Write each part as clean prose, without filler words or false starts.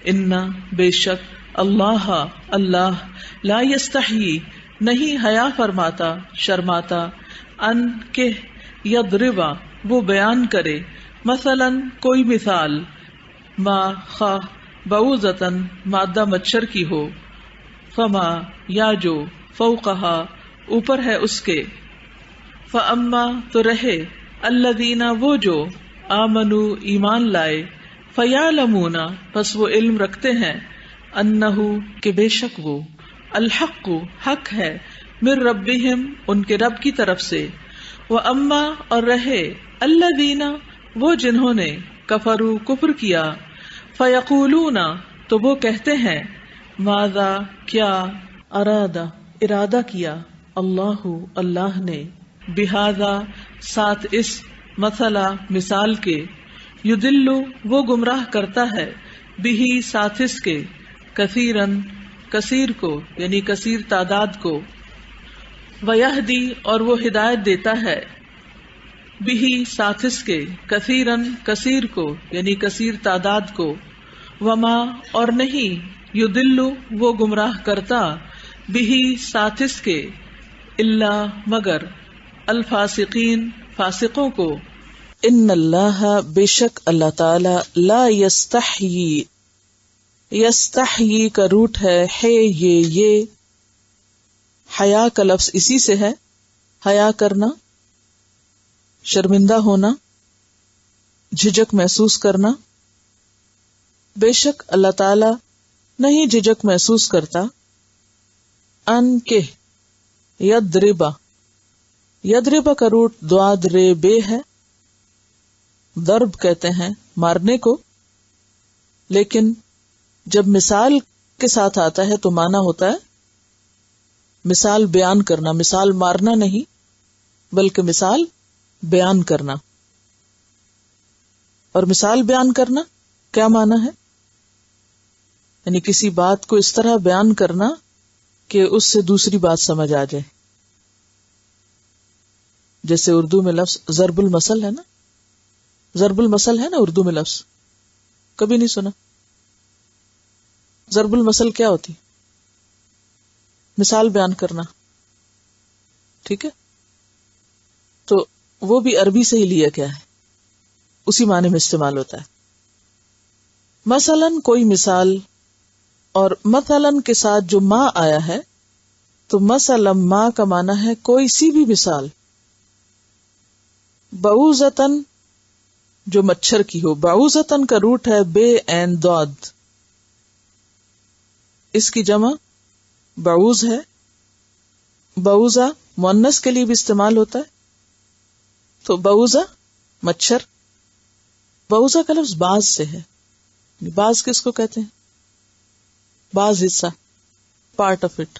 ان بے شک اللہ اللہ لا یستحیی نہیں حیا فرماتا شرماتا ان کہ یضربا وہ بیان کرے مثلاً کوئی مثال ما خواہ بعوضتاً مادہ مچھر کی ہو فما یا جو فوقہا اوپر ہے اس کے فاما تو رہے الذین وہ جو آمنو ایمان لائے فیعلمون پس وہ علم رکھتے ہیں انہو کہ بے شک وہ الحق حق ہے من ربہم ان کے رب کی طرف سے واما اور رہے الذین وہ جنہوں نے کفروا کفر کیا فیقولون تو وہ کہتے ہیں ماذا کیا ارادہ کیا اللہ اللہ نے بہذا ساتھ اس مثلا مثال کے یدل وہ گمراہ کرتا ہے بہی ساتھ اس کے کثیرن کثیر کو یعنی کثیر تعداد کو ویہدی اور وہ ہدایت دیتا ہے بہی ساتھ اس کے کثیرن کثیر کو یعنی کثیر تعداد کو وما اور نہیں یدل وہ گمراہ کرتا بہی ساتھ اس کے الا مگر الفاسقین فاسقوں کو ان اللہ بے شک اللہ تعالی لا یستحیی یستحیی کا روٹ ہے یہ حیا کا لفظ اسی سے ہے حیا کرنا شرمندہ ہونا جھجک محسوس کرنا بے شک اللہ تعالی نہیں جھجک محسوس کرتا ان کے یدربا کا روٹ دواد رے بے ہے ضرب کہتے ہیں مارنے کو لیکن جب مثال کے ساتھ آتا ہے تو معنی ہوتا ہے مثال بیان کرنا مثال مارنا نہیں بلکہ مثال بیان کرنا اور مثال بیان کرنا کیا معنی ہے یعنی کسی بات کو اس طرح بیان کرنا کہ اس سے دوسری بات سمجھ آ جائے جیسے اردو میں لفظ ضرب المثل ہے نا ضرب المثل ہے نا اردو میں لفظ کبھی نہیں سنا ضرب المثل کیا ہوتی مثال بیان کرنا ٹھیک ہے تو وہ بھی عربی سے ہی لیا گیا ہے اسی معنی میں استعمال ہوتا ہے مثلاً کوئی مثال اور مثلاً کے ساتھ جو ما آیا ہے تو مثلاً ما کا معنی ہے کوئی سی بھی مثال بعوضتاً جو مچھر کی ہو بعوضتاً کا روٹ ہے بے عین ضاد اس کی جمع بعوض ہے بعوضہ مؤنث کے لیے بھی استعمال ہوتا ہے تو بعوضہ مچھر بعوضہ کا لفظ باز سے ہے باز کس کو کہتے ہیں باز حصہ پارٹ آف اٹ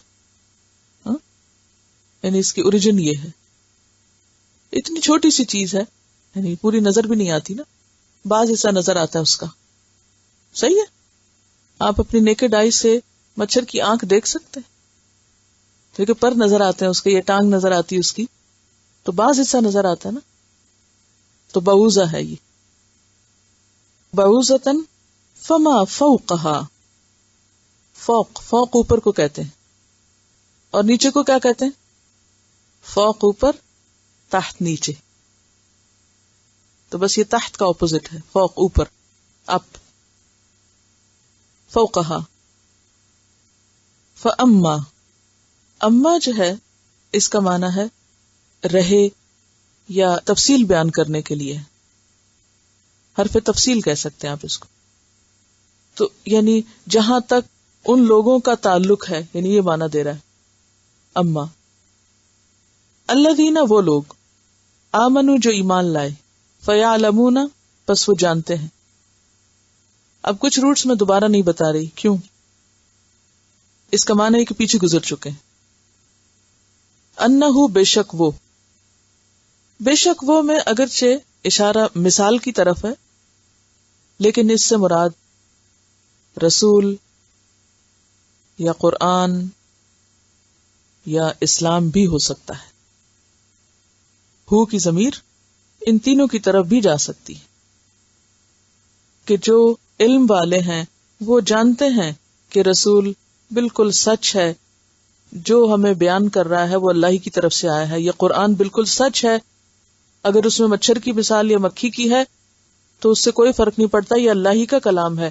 یعنی اس کی اوریجن یہ ہے اتنی چھوٹی سی چیز ہے یعنی پوری نظر بھی نہیں آتی نا باز حصہ نظر آتا ہے اس کا صحیح ہے آپ اپنی نیکڈ آئی سے مچھر کی آنکھ دیکھ سکتے ہیں کیونکہ پر نظر آتے ہیں اس کے یہ ٹانگ نظر آتی ہے اس کی تو باز حصہ نظر آتا ہے نا تو بعوضہ ہے یہ بعوضتاً فما فوقہا فوق اوپر کو کہتے ہیں اور نیچے کو کیا کہتے ہیں فوق اوپر تحت نیچے تو بس یہ تحت کا اپوزٹ ہے فوق اوپر اپ فوقہا فاما اما جو ہے اس کا معنی ہے رہے یا تفصیل بیان کرنے کے لیے حرف تفصیل کہہ سکتے ہیں آپ اس کو تو یعنی جہاں تک ان لوگوں کا تعلق ہے یعنی یہ معنی دے رہا ہے اما الذین وہ لوگ آمنو جو ایمان لائے فیعلمون پس وہ جانتے ہیں اب کچھ روٹس میں دوبارہ نہیں بتا رہی کیوں اس کا معنی ہے کہ پیچھے گزر چکے ہیں انہو بے شک وہ میں اگرچہ اشارہ مثال کی طرف ہے لیکن اس سے مراد رسول یا قرآن یا اسلام بھی ہو سکتا ہے ہو کی ضمیر ان تینوں کی طرف بھی جا سکتی ہے کہ جو علم والے ہیں وہ جانتے ہیں کہ رسول بالکل سچ ہے، جو ہمیں بیان کر رہا ہے وہ اللہ ہی کی طرف سے آیا ہے، یہ قرآن بالکل سچ ہے، اگر اس میں مچھر کی مثال یا مکھی کی ہے تو اس سے کوئی فرق نہیں پڑتا، یہ اللہ ہی کا کلام ہے،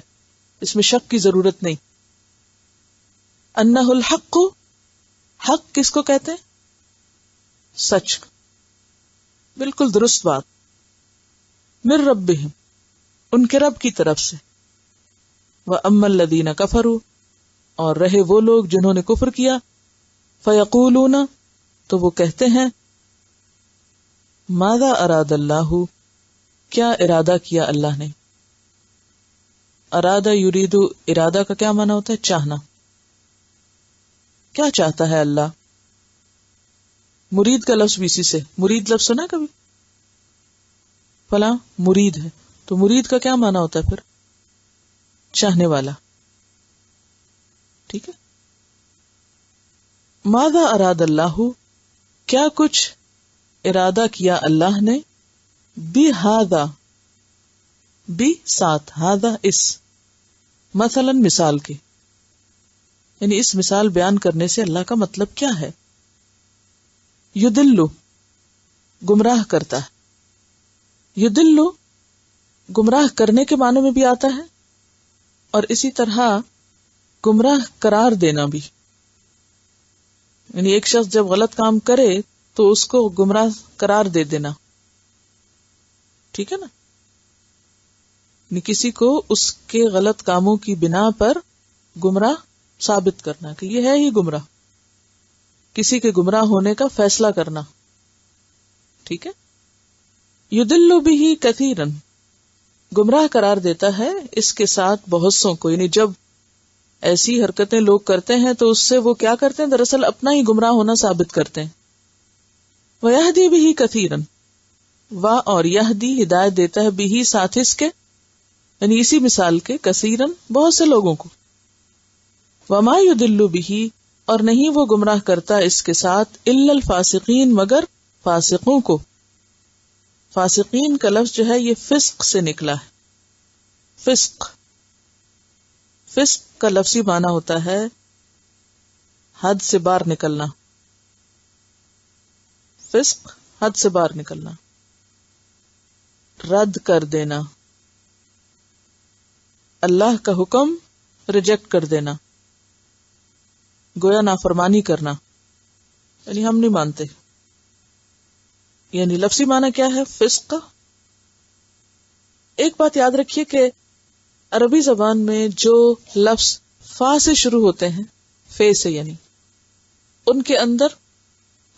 اس میں شک کی ضرورت نہیں۔ انہ الحق، حق کس کو کہتے ہیں؟ سچ، بالکل درست بات، من ربہم، ان کے رب کی طرف سے، وَأَمَّا الَّذِينَ كَفَرُوا، اور رہے وہ لوگ جنہوں نے کفر کیا، فَيَقُولُونَ، تو وہ کہتے ہیں، ماذا اراد اللہ، کیا ارادہ کیا اللہ نے۔ ارادہ یرید، ارادہ کا کیا معنی ہوتا ہے؟ چاہنا، کیا چاہتا ہے اللہ۔ مرید کا لفظ بھی اسی سے، مرید لفظ سنا کبھی؟ فلاں مرید ہے، تو مرید کا کیا معنی ہوتا ہے پھر؟ چاہنے والا، ٹھیک ہے۔ ماذا اراد اللہ، کیا کچھ ارادہ کیا اللہ نے، بہذا، بھی ساتھ، ہذا اس، مثلا مثال کے، یعنی اس مثال بیان کرنے سے اللہ کا مطلب کیا ہے۔ یدلو، گمراہ کرتا ہے، یدلو گمراہ کرنے کے معنی میں بھی آتا ہے، اور اسی طرح گمراہ قرار دینا بھی، یعنی ایک شخص جب غلط کام کرے تو اس کو گمراہ قرار دے دینا، ٹھیک ہے نا، یعنی کسی کو اس کے غلط کاموں کی بنا پر گمراہ ثابت کرنا کہ یہ ہے ہی گمراہ، کسی کے گمراہ ہونے کا فیصلہ کرنا، ٹھیک ہے۔ یدل بہ کثیرا، گمراہ قرار دیتا ہے اس کے ساتھ بہت سوں کو، یعنی جب ایسی حرکتیں لوگ کرتے ہیں تو اس سے وہ کیا کرتے ہیں؟ دراصل اپنا ہی گمراہ ہونا ثابت کرتے ہیں۔ وَيَهْدِي بِهِ كَثِيرًا، وا اور یہدی ہدایت دیتا ہے، بھی ساتھ اس کے، یعنی اسی مثال کے، کثیرن بہت سے لوگوں کو۔ وَمَا يُضِلُّ بِهِ، اور نہیں وہ گمراہ کرتا اس کے ساتھ، إِلَّا الْفَاسِقِينَ، مگر فاسقوں کو۔ فاسقین کا لفظ جو ہے یہ فسق سے نکلا ہے، فسق، فسق کا لفظی معنی ہوتا ہے حد سے باہر نکلنا، فسق حد سے باہر نکلنا، رد کر دینا، اللہ کا حکم ریجیکٹ کر دینا، گویا نافرمانی کرنا، یعنی ہم نہیں مانتے، یعنی لفظی معنی کیا ہے فسق کا۔ ایک بات یاد رکھیے کہ عربی زبان میں جو لفظ فا سے شروع ہوتے ہیں، فے سے، یعنی ان کے اندر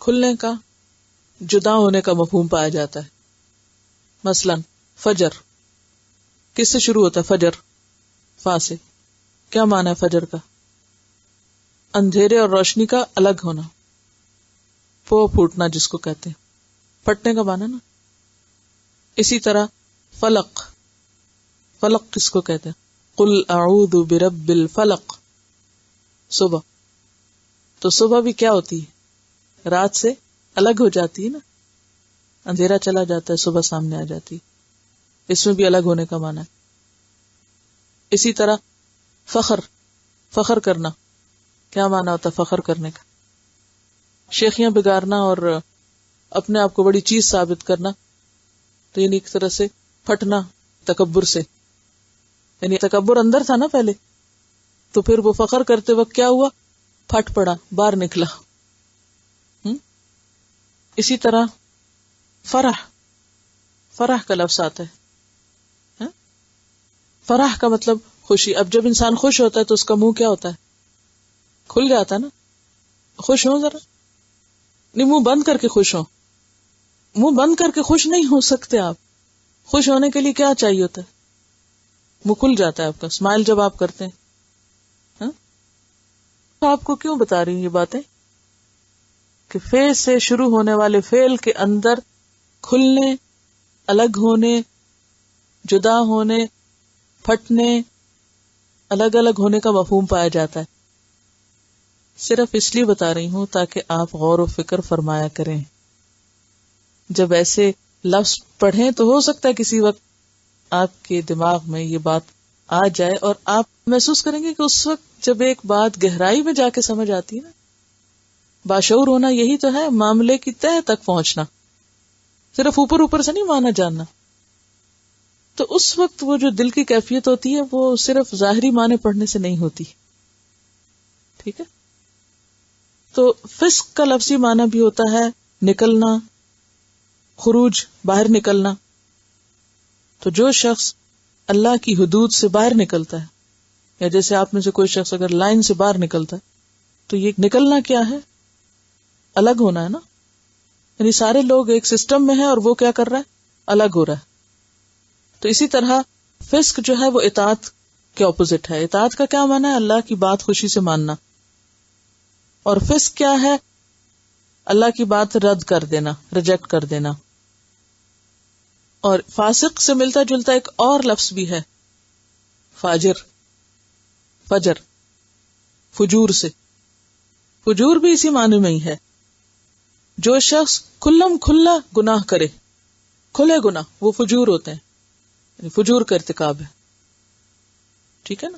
کھلنے کا، جدا ہونے کا مفہوم پایا جاتا ہے۔ مثلا فجر کس سے شروع ہوتا ہے؟ فجر، فا سے، کیا معنی ہے فجر کا؟ اندھیرے اور روشنی کا الگ ہونا، پو پھوٹنا جس کو کہتے ہیں، پھٹنے کا معنی نا۔ اسی طرح فلق، فلق کس کو کہتے ہیں؟ قل اعوذ برب الفلق، صبح، تو صبح بھی کیا ہوتی ہے؟ رات سے الگ ہو جاتی ہے نا، اندھیرا چلا جاتا ہے، صبح سامنے آ جاتی، اس میں بھی الگ ہونے کا معنی ہے۔ اسی طرح فخر، فخر کرنا، کیا معنی ہوتا ہے فخر کرنے کا؟ شیخیاں بگارنا اور اپنے آپ کو بڑی چیز ثابت کرنا، تو یعنی ایک طرح سے پھٹنا تکبر سے، یعنی تکبر اندر تھا نا پہلے، تو پھر وہ فخر کرتے وقت کیا ہوا؟ پھٹ پڑا، باہر نکلا۔ اسی طرح فرح، فرح کا لفظ آتا ہے، فرح کا مطلب خوشی۔ اب جب انسان خوش ہوتا ہے تو اس کا منہ کیا ہوتا ہے؟ کھل جاتا ہے نا۔ خوش ہوں ذرا، نہیں منہ بند کر کے خوش ہوں، منہ بند کر کے خوش نہیں ہو سکتے آپ۔ خوش ہونے کے لیے کیا چاہیے ہوتا ہے؟ منہ کھل جاتا ہے آپ کا، اسمائل جب آپ کرتے ہیں۔ تو آپ کو کیوں بتا رہی ہوں یہ باتیں؟ کہ فے سے شروع ہونے والے فعل کے اندر کھلنے، الگ ہونے، جدا ہونے، پھٹنے، الگ الگ ہونے کا مفہوم پایا جاتا ہے۔ صرف اس لیے بتا رہی ہوں تاکہ آپ غور و فکر فرمایا کریں، جب ایسے لفظ پڑھیں تو ہو سکتا ہے کسی وقت آپ کے دماغ میں یہ بات آ جائے اور آپ محسوس کریں گے کہ اس وقت جب ایک بات گہرائی میں جا کے سمجھ آتی ہے نا، باشعور ہونا یہی تو ہے، معاملے کی تہ تک پہنچنا، صرف اوپر اوپر سے نہیں مانا جاننا. تو اس وقت وہ جو دل کی کیفیت ہوتی ہے وہ صرف ظاہری معنی پڑھنے سے نہیں ہوتی. ٹھیک ہے. تو فسق کا لفظی معنی بھی ہوتا ہے نکلنا، خروج، باہر نکلنا. تو جو شخص اللہ کی حدود سے باہر نکلتا ہے، یا جیسے آپ میں سے کوئی شخص اگر لائن سے باہر نکلتا ہے، تو یہ نکلنا کیا ہے؟ الگ ہونا ہے نا. یعنی سارے لوگ ایک سسٹم میں ہیں اور وہ کیا کر رہا ہے؟ الگ ہو رہا ہے. تو اسی طرح فسق جو ہے وہ اطاعت کے اپوزٹ ہے. اطاعت کا کیا معنی ہے؟ اللہ کی بات خوشی سے ماننا. اور فسق کیا ہے؟ اللہ کی بات رد کر دینا، ریجیکٹ کر دینا. اور فاسق سے ملتا جلتا ایک اور لفظ بھی ہے، فاجر، فجر، فجور سے. فجور بھی اسی معنی میں ہی ہے. جو شخص کھلم کھلا گناہ کرے، کھلے گناہ، وہ فجور ہوتے ہیں، یعنی فجور کا ارتکاب ہے. ٹھیک ہے نا.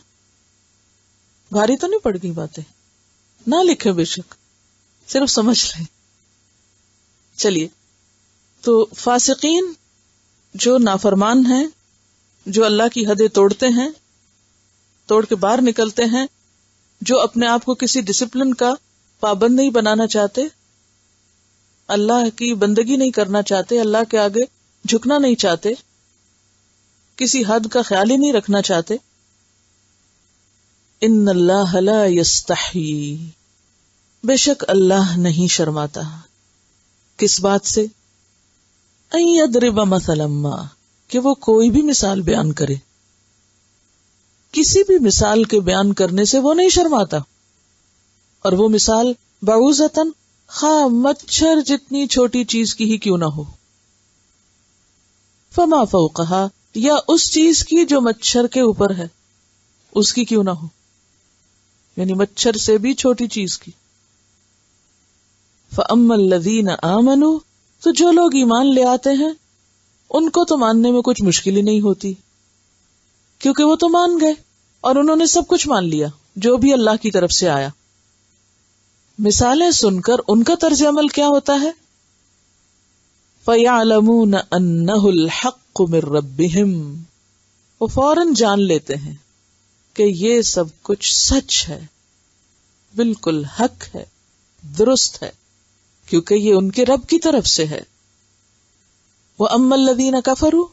بھاری تو نہیں پڑ گئی باتیں؟ نہ لکھے بے شک، صرف سمجھ لیں. چلیے، تو فاسقین جو نافرمان ہیں، جو اللہ کی حدیں توڑتے ہیں، توڑ کے باہر نکلتے ہیں، جو اپنے آپ کو کسی ڈسپلن کا پابند نہیں بنانا چاہتے، اللہ کی بندگی نہیں کرنا چاہتے، اللہ کے آگے جھکنا نہیں چاہتے، کسی حد کا خیال ہی نہیں رکھنا چاہتے. ان اللہ لا یستحی، بے شک اللہ نہیں شرماتا. کس بات سے؟ ان یضرب مثلا ما، کہ وہ کوئی بھی مثال بیان کرے. کسی بھی مثال کے بیان کرنے سے وہ نہیں شرماتا. اور وہ مثال بعوضۃً، خواہ مچھر جتنی چھوٹی چیز کی ہی کیوں نہ ہو، فما فوقہا، یا اس چیز کی جو مچھر کے اوپر ہے اس کی کیوں نہ ہو، یعنی مچھر سے بھی چھوٹی چیز کی. فَأَمَّا الَّذِينَ آمَنُوا، تو جو لوگ ایمان لے آتے ہیں ان کو تو ماننے میں کچھ مشکل ہی نہیں ہوتی، کیونکہ وہ تو مان گئے اور انہوں نے سب کچھ مان لیا جو بھی اللہ کی طرف سے آیا. مثالیں سن کر ان کا طرز عمل کیا ہوتا ہے؟ فَيَعْلَمُونَ أَنَّهُ الْحَقُّ مِن رَبِّهِمْ، وہ فوراً جان لیتے ہیں کہ یہ سب کچھ سچ ہے، بالکل حق ہے، درست ہے، کیونکہ یہ ان کے رب کی طرف سے ہے. وَأَمَّا الَّذِينَ كَفَرُوا،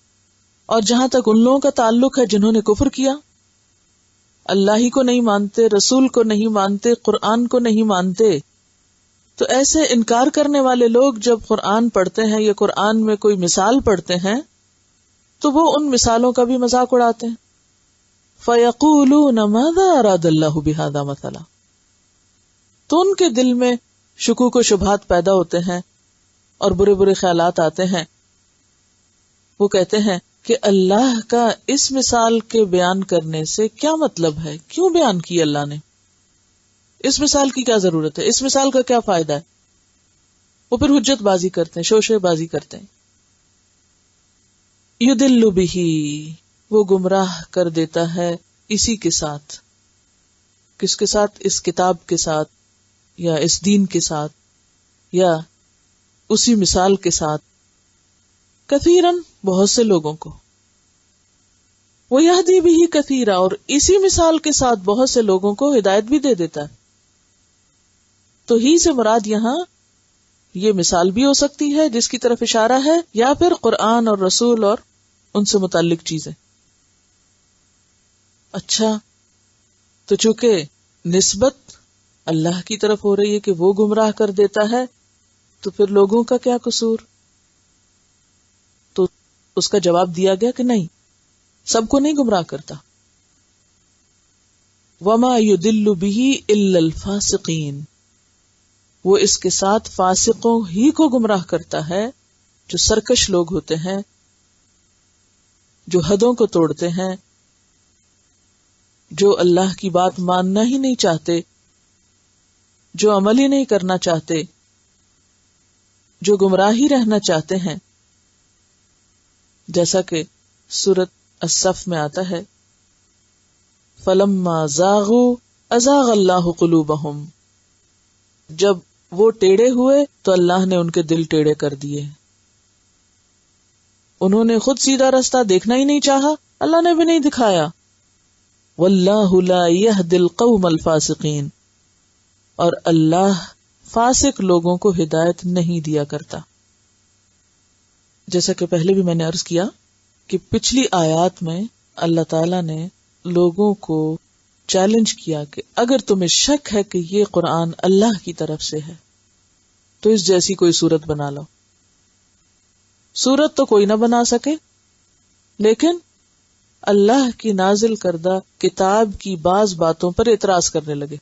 اور جہاں تک ان لوگوں کا تعلق ہے جنہوں نے کفر کیا، اللہ ہی کو نہیں مانتے، رسول کو نہیں مانتے، قرآن کو نہیں مانتے، تو ایسے انکار کرنے والے لوگ جب قرآن پڑھتے ہیں یا قرآن میں کوئی مثال پڑھتے ہیں تو وہ ان مثالوں کا بھی مذاق اڑاتے ہیں. فَيَقُولُونَ مَاذَا أَرَادَ اللَّهُ بِهَذَا مَثَلًا، تو ان کے دل میں شکوک و شبہات پیدا ہوتے ہیں اور برے برے خیالات آتے ہیں. وہ کہتے ہیں کہ اللہ کا اس مثال کے بیان کرنے سے کیا مطلب ہے، کیوں بیان کی اللہ نے، اس مثال کی کیا ضرورت ہے، اس مثال کا کیا فائدہ ہے. وہ پھر حجت بازی کرتے ہیں، شوشے بازی کرتے ہیں. یدل بہ، وہ گمراہ کر دیتا ہے اسی کے ساتھ. کس کے ساتھ؟ اس کتاب کے ساتھ، یا اس دین کے ساتھ، یا اسی مثال کے ساتھ. کثیرن، بہت سے لوگوں کو. وہ یہدی بھی کثیرا، اور اسی مثال کے ساتھ بہت سے لوگوں کو ہدایت بھی دے دیتا ہے. تو ہی سے مراد یہاں یہ مثال بھی ہو سکتی ہے جس کی طرف اشارہ ہے، یا پھر قرآن اور رسول اور ان سے متعلق چیزیں. اچھا، تو چونکہ نسبت اللہ کی طرف ہو رہی ہے کہ وہ گمراہ کر دیتا ہے، تو پھر لوگوں کا کیا قصور؟ تو اس کا جواب دیا گیا کہ نہیں، سب کو نہیں گمراہ کرتا. وَمَا يُضِلُّ بِهِ إِلَّا الْفَاسِقِينَ، وہ اس کے ساتھ فاسقوں ہی کو گمراہ کرتا ہے جو سرکش لوگ ہوتے ہیں، جو حدوں کو توڑتے ہیں، جو اللہ کی بات ماننا ہی نہیں چاہتے، جو عمل ہی نہیں کرنا چاہتے، جو گمراہی رہنا چاہتے ہیں. جیسا کہ سورۃ الصف میں آتا ہے فلما زاغوا ازاغ اللہ قلوبہم، جب وہ ٹیڑے ہوئے تو اللہ نے ان کے دل ٹیڑے کر دیے. انہوں نے خود سیدھا راستہ دیکھنا ہی نہیں چاہا، اللہ نے بھی نہیں دکھایا. واللہ لا یہدی القوم الفاسقین، اور اللہ فاسق لوگوں کو ہدایت نہیں دیا کرتا. جیسا کہ پہلے بھی میں نے عرض کیا کہ پچھلی آیات میں اللہ تعالی نے لوگوں کو چیلنج کیا کہ اگر تمہیں شک ہے کہ یہ قرآن اللہ کی طرف سے ہے تو اس جیسی کوئی صورت بنا لو. صورت تو کوئی نہ بنا سکے، لیکن اللہ کی نازل کردہ کتاب کی بعض باتوں پر اعتراض کرنے لگے.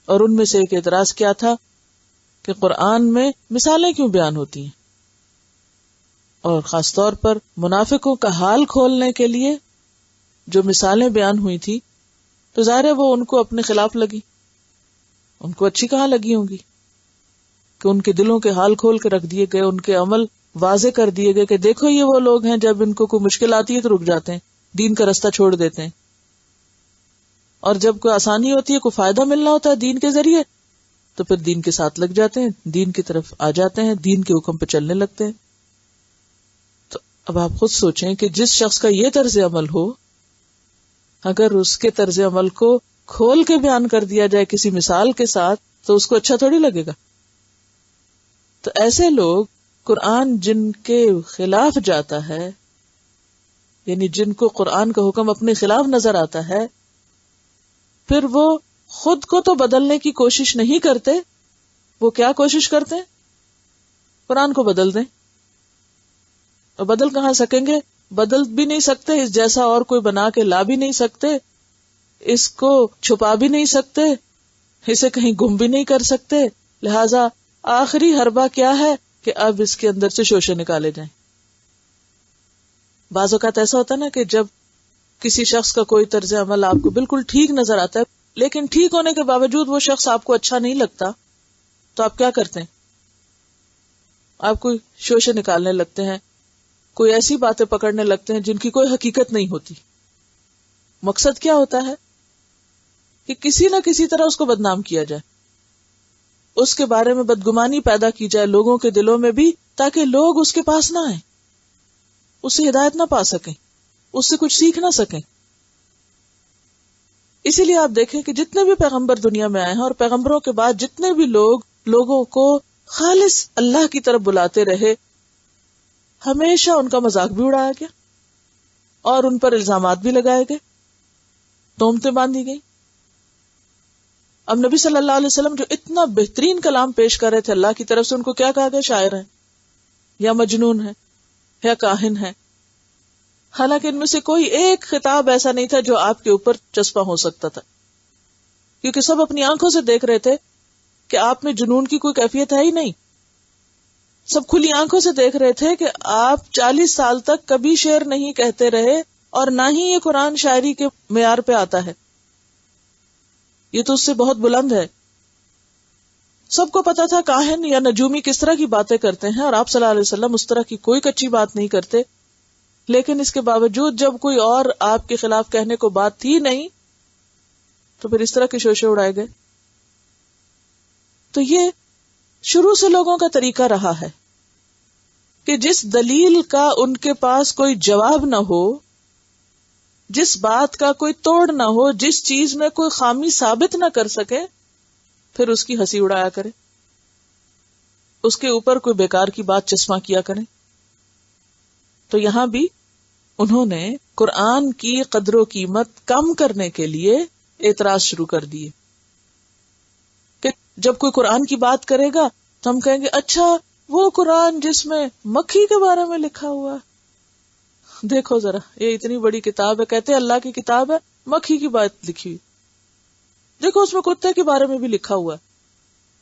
اور ان میں سے ایک اعتراض کیا تھا کہ قرآن میں مثالیں کیوں بیان ہوتی ہیں، اور خاص طور پر منافقوں کا حال کھولنے کے لیے جو مثالیں بیان ہوئی تھی تو ظاہر ہے وہ ان کو اپنے خلاف لگی. ان کو اچھی کہاں لگی ہوں گی کہ ان کے دلوں کے حال کھول کے رکھ دیے گئے، ان کے عمل واضح کر دیے گئے کہ دیکھو یہ وہ لوگ ہیں جب ان کو کوئی مشکل آتی ہے تو رک جاتے ہیں، دین کا رستہ چھوڑ دیتے ہیں، اور جب کوئی آسانی ہوتی ہے، کوئی فائدہ ملنا ہوتا ہے دین کے ذریعے تو پھر دین کے ساتھ لگ جاتے ہیں، دین کی طرف آ جاتے ہیں، دین کے حکم پہ چلنے لگتے ہیں. اب آپ خود سوچیں کہ جس شخص کا یہ طرز عمل ہو، اگر اس کے طرز عمل کو کھول کے بیان کر دیا جائے کسی مثال کے ساتھ تو اس کو اچھا تھوڑی لگے گا. تو ایسے لوگ قرآن جن کے خلاف جاتا ہے، یعنی جن کو قرآن کا حکم اپنے خلاف نظر آتا ہے، پھر وہ خود کو تو بدلنے کی کوشش نہیں کرتے، وہ کیا کوشش کرتے ہیں؟ قرآن کو بدل دیں. اور بدل کہاں سکیں گے؟ بدل بھی نہیں سکتے، اس جیسا اور کوئی بنا کے لا بھی نہیں سکتے، اس کو چھپا بھی نہیں سکتے، اسے کہیں گم بھی نہیں کر سکتے. لہذا آخری حربہ کیا ہے کہ اب اس کے اندر سے شوشے نکالے جائیں. بعض اوقات ایسا ہوتا ہے نا کہ جب کسی شخص کا کوئی طرز عمل آپ کو بالکل ٹھیک نظر آتا ہے، لیکن ٹھیک ہونے کے باوجود وہ شخص آپ کو اچھا نہیں لگتا، تو آپ کیا کرتے ہیں؟ آپ کوئی شوشے نکالنے لگتے ہیں، کوئی ایسی باتیں پکڑنے لگتے ہیں جن کی کوئی حقیقت نہیں ہوتی. مقصد کیا ہوتا ہے کہ کسی نہ کسی طرح اس کو بدنام کیا جائے، اس کے بارے میں بدگمانی پیدا کی جائے لوگوں کے دلوں میں بھی، تاکہ لوگ اس کے پاس نہ آئیں، اس سے ہدایت نہ پا سکیں، اس سے کچھ سیکھ نہ سکیں. اسی لیے آپ دیکھیں کہ جتنے بھی پیغمبر دنیا میں آئے ہیں اور پیغمبروں کے بعد جتنے بھی لوگوں کو خالص اللہ کی طرف بلاتے رہے، ہمیشہ ان کا مذاق بھی اڑایا گیا اور ان پر الزامات بھی لگائے گئے، تہمتیں باندھی گئی. اب نبی صلی اللہ علیہ وسلم جو اتنا بہترین کلام پیش کر رہے تھے اللہ کی طرف سے، ان کو کیا کہا گیا؟ شاعر ہیں، یا مجنون ہیں، یا کاہن ہیں. حالانکہ ان میں سے کوئی ایک خطاب ایسا نہیں تھا جو آپ کے اوپر چسپاں ہو سکتا تھا، کیونکہ سب اپنی آنکھوں سے دیکھ رہے تھے کہ آپ میں جنون کی کوئی کیفیت ہے ہی نہیں. سب کھلی آنکھوں سے دیکھ رہے تھے کہ آپ 40 سال تک کبھی شعر نہیں کہتے رہے، اور نہ ہی یہ قرآن شاعری کے معیار پہ آتا ہے، یہ تو اس سے بہت بلند ہے. سب کو پتا تھا کاہن یا نجومی کس طرح کی باتیں کرتے ہیں، اور آپ صلی اللہ علیہ وسلم اس طرح کی کوئی کچی بات نہیں کرتے. لیکن اس کے باوجود جب کوئی اور آپ کے خلاف کہنے کو بات تھی نہیں تو پھر اس طرح کے شوشے اڑائے گئے. تو یہ شروع سے لوگوں کا طریقہ رہا ہے کہ جس دلیل کا ان کے پاس کوئی جواب نہ ہو، جس بات کا کوئی توڑ نہ ہو، جس چیز میں کوئی خامی ثابت نہ کر سکے، پھر اس کی ہنسی اڑایا کرے، اس کے اوپر کوئی بیکار کی بات چسپاں کیا کریں. تو یہاں بھی انہوں نے قرآن کی قدر و قیمت کم کرنے کے لیے اعتراض شروع کر دیے کہ جب کوئی قرآن کی بات کرے گا تو ہم کہیں گے اچھا وہ قرآن جس میں مکھی کے بارے میں لکھا ہوا ہے، دیکھو ذرا یہ اتنی بڑی کتاب ہے، کہتے ہیں اللہ کی کتاب ہے، مکھی کی بات لکھی ہوئی، دیکھو اس میں کتے کے بارے میں بھی لکھا ہوا ہے،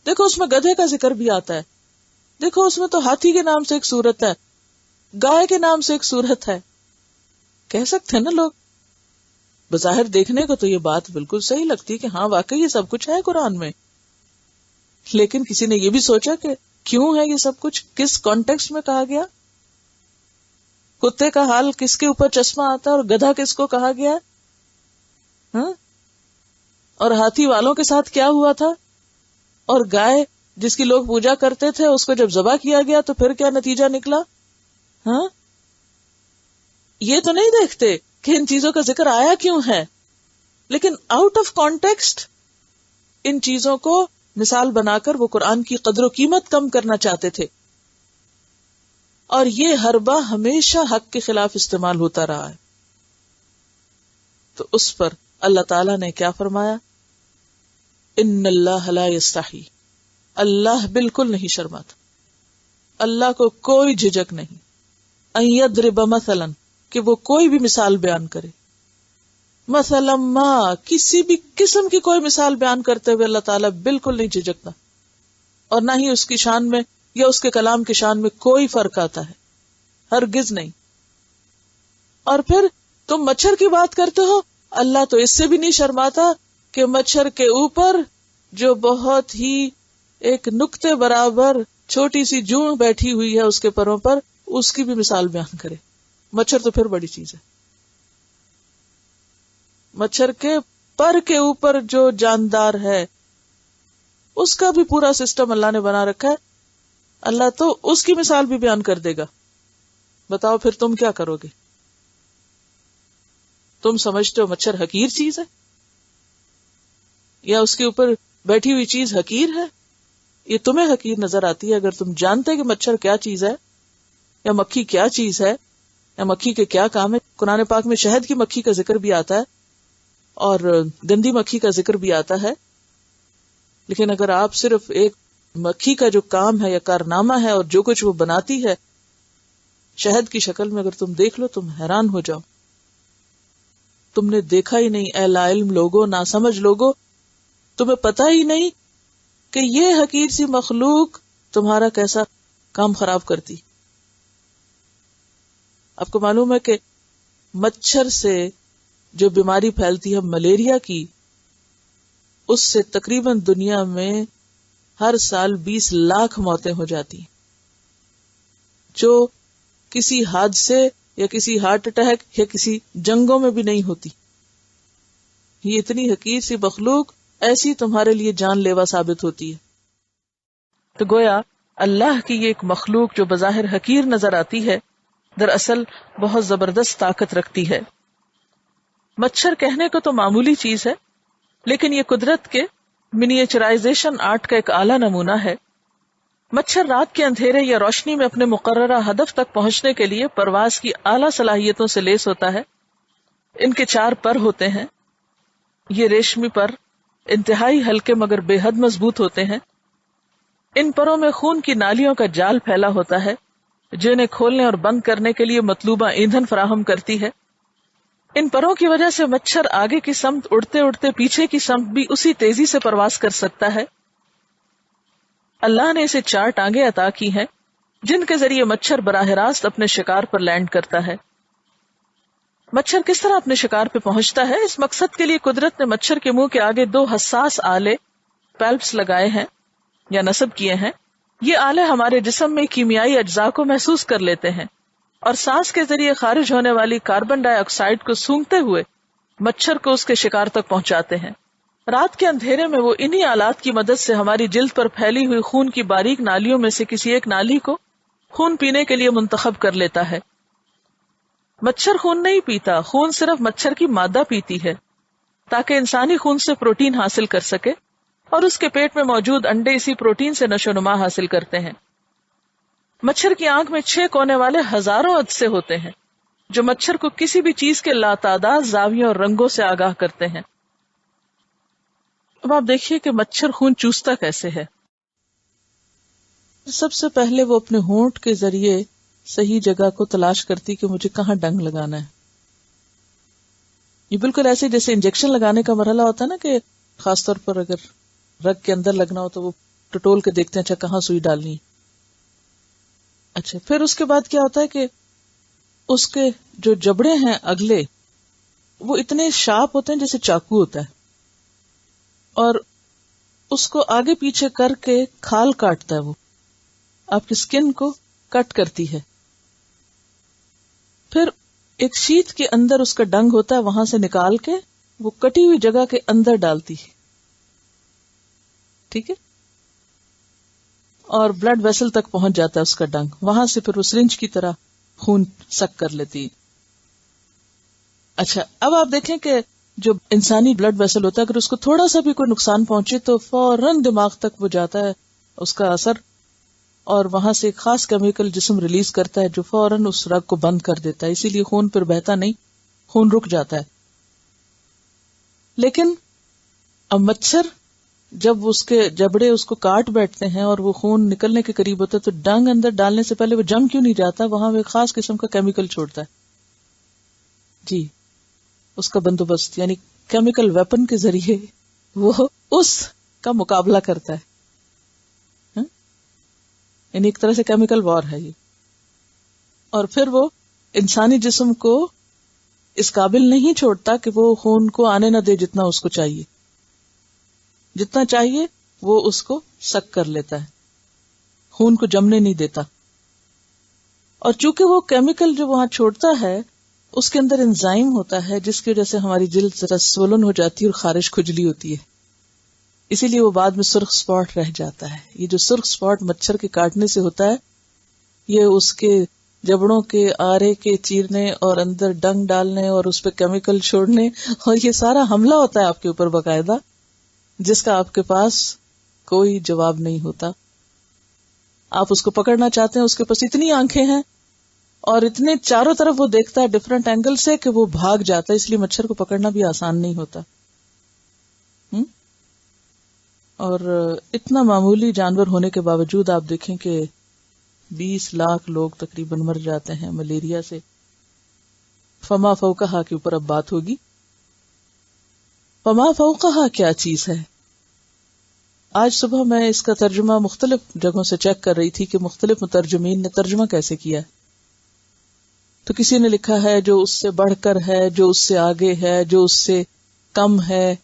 دیکھو اس میں گدھے کا ذکر بھی آتا ہے، دیکھو اس میں تو ہاتھی کے نام سے ایک سورت ہے، گائے کے نام سے ایک سورت ہے. کہہ سکتے ہیں نا لوگ، بظاہر دیکھنے کو تو یہ بات بالکل صحیح لگتی کہ ہاں واقعی یہ سب کچھ ہے قرآن میں، لیکن کسی نے یہ بھی سوچا کہ کیوں ہے یہ سب کچھ، کس کانٹیکسٹ میں کہا گیا، کتے کا حال کس کے اوپر چشمہ آتا ہے اور گدھا کس کو کہا گیا. ہاں؟ اور ہاتھی والوں کے ساتھ کیا ہوا تھا؟ اور گائے جس کی لوگ پوجا کرتے تھے اس کو جب ذبح کیا گیا تو پھر کیا نتیجہ نکلا؟ ہاں، یہ تو نہیں دیکھتے کہ ان چیزوں کا ذکر آیا کیوں ہے، لیکن آؤٹ آف کانٹیکسٹ ان چیزوں کو مثال بنا کر وہ قرآن کی قدر و قیمت کم کرنا چاہتے تھے، اور یہ حربہ ہمیشہ حق کے خلاف استعمال ہوتا رہا ہے. تو اس پر اللہ تعالیٰ نے کیا فرمایا؟ ان اللہ لا یستحی، اللہ بالکل نہیں شرماتا، اللہ کو کوئی جھجک نہیں، ان یضرب مثلا، کہ وہ کوئی بھی مثال بیان کرے، مثلا ما، کسی بھی قسم کی کوئی مثال بیان کرتے ہوئے اللہ تعالیٰ بالکل نہیں جھجکتا، اور نہ ہی اس کی شان میں یا اس کے کلام کی شان میں کوئی فرق آتا ہے، ہرگز نہیں. اور پھر تم مچھر کی بات کرتے ہو، اللہ تو اس سے بھی نہیں شرماتا کہ مچھر کے اوپر جو بہت ہی ایک نقطے برابر چھوٹی سی جون بیٹھی ہوئی ہے اس کے پروں پر، اس کی بھی مثال بیان کرے. مچھر تو پھر بڑی چیز ہے. مچھر کے پر کے اوپر جو جاندار ہے اس کا بھی پورا سسٹم اللہ نے بنا رکھا ہے، اللہ تو اس کی مثال بھی بیان کر دے گا. بتاؤ پھر تم کیا کرو گے؟ تم سمجھتے ہو مچھر حقیر چیز ہے، یا اس کے اوپر بیٹھی ہوئی چیز حقیر ہے؟ یہ تمہیں حقیر نظر آتی ہے. اگر تم جانتے کہ مچھر کیا چیز ہے یا مکھی کیا چیز ہے یا مکھی کے کیا کام ہے. قرآن پاک میں شہد کی مکھی کا ذکر بھی آتا ہے اور گندی مکھی کا ذکر بھی آتا ہے، لیکن اگر آپ صرف ایک مکھی کا جو کام ہے یا کارنامہ ہے اور جو کچھ وہ بناتی ہے شہد کی شکل میں اگر تم دیکھ لو تم حیران ہو جاؤ. تم نے دیکھا ہی نہیں اے لا علم لوگو، نا سمجھ لوگو، تمہیں پتا ہی نہیں کہ یہ حقیر سی مخلوق تمہارا کیسا کام خراب کرتی. آپ کو معلوم ہے کہ مچھر سے جو بیماری پھیلتی ہے ملیریا کی، اس سے تقریباً دنیا میں ہر سال 20 لاکھ موتیں ہو جاتی ہیں، جو کسی حادثے یا کسی ہارٹ اٹیک یا کسی جنگوں میں بھی نہیں ہوتی. یہ اتنی حقیر سی مخلوق ایسی تمہارے لیے جان لیوا ثابت ہوتی ہے. تو گویا اللہ کی یہ ایک مخلوق جو بظاہر حقیر نظر آتی ہے دراصل بہت زبردست طاقت رکھتی ہے. مچھر کہنے کو تو معمولی چیز ہے، لیکن یہ قدرت کے منیچرائزیشن آرٹ کا ایک اعلیٰ نمونہ ہے. مچھر رات کے اندھیرے یا روشنی میں اپنے مقررہ ہدف تک پہنچنے کے لیے پرواز کی اعلیٰ صلاحیتوں سے لیس ہوتا ہے. ان کے 4 پر ہوتے ہیں. یہ ریشمی پر انتہائی ہلکے مگر بے حد مضبوط ہوتے ہیں. ان پروں میں خون کی نالیوں کا جال پھیلا ہوتا ہے جو انہیں کھولنے اور بند کرنے کے لیے مطلوبہ ایندھن فراہم کرتی ہے. ان پروں کی وجہ سے مچھر آگے کی سمت اڑتے اڑتے پیچھے کی سمت بھی اسی تیزی سے پرواز کر سکتا ہے. اللہ نے اسے 4 ٹانگیں عطا کی ہیں جن کے ذریعے مچھر براہ راست اپنے شکار پر لینڈ کرتا ہے. مچھر کس طرح اپنے شکار پہ پہنچتا ہے، اس مقصد کے لیے قدرت نے مچھر کے منہ کے آگے 2 حساس آلے پیلپس لگائے ہیں یا نصب کیے ہیں. یہ آلے ہمارے جسم میں کیمیائی اجزاء کو محسوس کر لیتے ہیں اور سانس کے ذریعے خارج ہونے والی کاربن ڈائی آکسائڈ کو سونگھتے ہوئے مچھر کو اس کے شکار تک پہنچاتے ہیں. رات کے اندھیرے میں وہ انہی آلات کی مدد سے ہماری جلد پر پھیلی ہوئی خون کی باریک نالیوں میں سے کسی ایک نالی کو خون پینے کے لیے منتخب کر لیتا ہے. مچھر خون نہیں پیتا، خون صرف مچھر کی مادہ پیتی ہے تاکہ انسانی خون سے پروٹین حاصل کر سکے، اور اس کے پیٹ میں موجود انڈے اسی پروٹین سے نشو و نما حاصل کرتے ہیں. مچھر کی آنکھ میں 6 کونے والے ہزاروں عدسے ہوتے ہیں جو مچھر کو کسی بھی چیز کے لاتعداد زاویوں اور رنگوں سے آگاہ کرتے ہیں. اب آپ دیکھیے کہ مچھر خون چوستا کیسے ہے. سب سے پہلے وہ اپنے ہونٹ کے ذریعے صحیح جگہ کو تلاش کرتی کہ مجھے کہاں ڈنگ لگانا ہے. یہ بالکل ایسے جیسے انجیکشن لگانے کا مرحلہ ہوتا ہے نا، کہ خاص طور پر اگر رگ کے اندر لگنا ہو تو وہ ٹٹول کے دیکھتے ہیں اچھا کہاں سوئی ڈالنی ہے. اچھا پھر اس کے بعد کیا ہوتا ہے کہ اس کے جو جبڑے ہیں اگلے وہ اتنے شارپ ہوتے ہیں جیسے چاقو ہوتا ہے، اور اس کو آگے پیچھے کر کے کھال کاٹتا ہے، وہ آپ کی سکن کو کٹ کرتی ہے. پھر ایک شیٹ کے اندر اس کا ڈنگ ہوتا ہے، وہاں سے نکال کے وہ کٹی ہوئی جگہ کے اندر ڈالتی ہے، ٹھیک ہے، اور بلڈ ویسل تک پہنچ جاتا ہے اس کا ڈنگ، وہاں سے پھر وہ سرنج کی طرح خون سک کر لیتی ہے۔ اچھا، اب آپ دیکھیں کہ جو انسانی بلڈ ویسل ہوتا ہے اگر اس کو تھوڑا سا بھی کوئی نقصان پہنچے تو فوراً دماغ تک وہ جاتا ہے اس کا اثر، اور وہاں سے ایک خاص کیمیکل جسم ریلیز کرتا ہے جو فوراً اس رگ کو بند کر دیتا ہے، اسی لیے خون پھر بہتا نہیں، خون رک جاتا ہے۔ لیکن اب مچھر جب اس کے جبڑے اس کو کاٹ بیٹھتے ہیں اور وہ خون نکلنے کے قریب ہوتا ہے تو ڈنگ اندر ڈالنے سے پہلے وہ جم کیوں نہیں جاتا؟ وہاں وہ ایک خاص قسم کا کیمیکل چھوڑتا ہے، جی، اس کا بندوبست یعنی کیمیکل ویپن کے ذریعے وہ اس کا مقابلہ کرتا ہے، یعنی ایک طرح سے کیمیکل وار ہے یہ، اور پھر وہ انسانی جسم کو اس قابل نہیں چھوڑتا کہ وہ خون کو آنے نہ دے جتنا اس کو چاہیے، جتنا چاہیے وہ اس کو سک کر لیتا ہے، خون کو جمنے نہیں دیتا، اور چونکہ وہ کیمیکل جو وہاں چھوڑتا ہے اس کے اندر انزائم ہوتا ہے جس کی وجہ سے ہماری جلد ذرا سولن ہو جاتی ہے اور خارش کھجلی ہوتی ہے، اسی لیے وہ بعد میں سرخ سپاٹ رہ جاتا ہے۔ یہ جو سرخ سپاٹ مچھر کے کاٹنے سے ہوتا ہے یہ اس کے جبڑوں کے آرے کے چیرنے اور اندر ڈنگ ڈالنے اور اس پہ کیمیکل چھوڑنے اور یہ سارا حملہ ہوتا ہے آپ کے اوپر باقاعدہ، جس کا آپ کے پاس کوئی جواب نہیں ہوتا۔ آپ اس کو پکڑنا چاہتے ہیں، اس کے پاس اتنی آنکھیں ہیں اور اتنے چاروں طرف وہ دیکھتا ہے ڈفرنٹ اینگل سے کہ وہ بھاگ جاتا ہے، اس لیے مچھر کو پکڑنا بھی آسان نہیں ہوتا۔ اور اتنا معمولی جانور ہونے کے باوجود آپ دیکھیں کہ 20 لاکھ لوگ تقریباً مر جاتے ہیں ملیریا سے۔ فما فوقہا کے اوپر اب بات ہوگی۔ فما فوقہا کیا چیز ہے؟ آج صبح میں اس کا ترجمہ مختلف جگہوں سے چیک کر رہی تھی کہ مختلف مترجمین نے ترجمہ کیسے کیا ہے، تو کسی نے لکھا ہے جو اس سے بڑھ کر ہے، جو اس سے آگے ہے، جو اس سے کم ہے،